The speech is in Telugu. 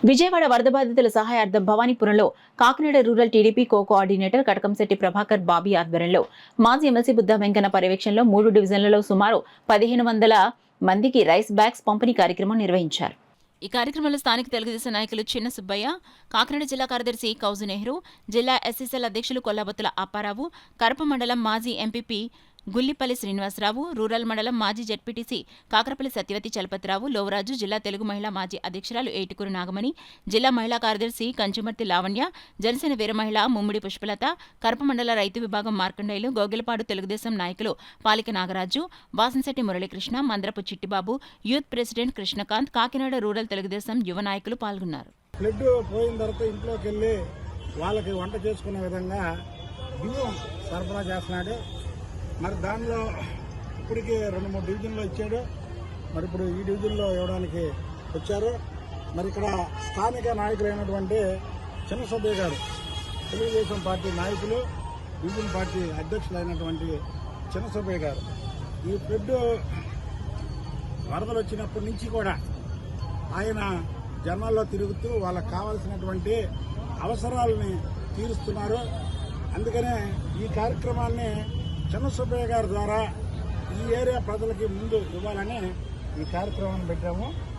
విజయవాడ వరద బాధితుల సహాయార్థం భవానీపురంలో Kakinada rural TDP coordinator Katakamsetti Prabhakar Bobby ఆధ్వర్యంలో మాజీ ఎమ్మెల్సీ బుద్ధా వెంకన్న పర్యవేక్షణలో 3 డివిజన్లలో సుమారు 1500 మందికి రైస్ బ్యాగ్స్ పంపిణీ కార్యక్రమం నిర్వహించారు. ఈ కార్యక్రమంలో స్థానిక తెలుగుదేశం నాయకులు చిన్న సుబ్బయ్య, కాకినాడ జిల్లా కార్యదర్శి కౌజు నెహ్రూ, జిల్లా ఎస్ఎస్ఎల్ అధ్యక్షులు కొల్లాబొత్తుల అప్పారావు, కరప మండలం మాజీ ఎంపీపీ గుల్లిపల్లి శ్రీనివాసరావు, రూరల్ మండలం మాజీ జెడ్పీటీసీ కాకరపల్లి సత్యవతి చలపతిరావు, లోవరాజు, జిల్లా తెలుగు మహిళా మాజీ అధ్యక్షురాలు ఏటుకూరు నాగమణి, జిల్లా మహిళా కార్యదర్శి కంచుమర్తి లావణ్య, జనసేన వీర మహిళ ముమ్మిడి పుష్పలత, కరప మండల రైతు విభాగం మార్కండేయులు, గోగిలపాడు తెలుగుదేశం నాయకులు Palika Nagaraju, Vasamsetti Muralikrishna, Mandrapu Chittibabu, youth president Krishnakanth, Kakinada rural Telugu Desam యువ నాయకులు పాల్గొన్నారు. ఫ్లడ్ పోయిన తర్వాత ఇంట్లోకి వెళ్ళి వాళ్ళకి వంట చేసుకునే విధంగా బియ్యం సరఫరా చేస్తున్నాడు. మరి దానిలో ఇప్పటికీ 2-3 డివిజన్లో ఇచ్చాడు. మరి ఇప్పుడు ఈ డివిజన్లో ఇవ్వడానికి వచ్చారు. మరి ఇక్కడ స్థానిక నాయకులైనటువంటి చిన్న సుబ్బయ్య గారు, తెలుగుదేశం పార్టీ నాయకులు, డివిజన్ పార్టీ అధ్యక్షులైనటువంటి చిన్న సుబ్బయ్య గారు ఈ ఫ్లడ్ వరదలు వచ్చినప్పటి నుంచి కూడా ఆయన జనాల్లో తిరుగుతూ వాళ్ళకు కావాల్సినటువంటి అవసరాలని తీరుస్తున్నారు. అందుకనే ఈ కార్యక్రమాన్ని చిన్న సుబ్బయ్య గారి ద్వారా ఈ ఏరియా ప్రజలకి ముందు ఇవ్వాలని ఈ కార్యక్రమాన్ని పెట్టాము.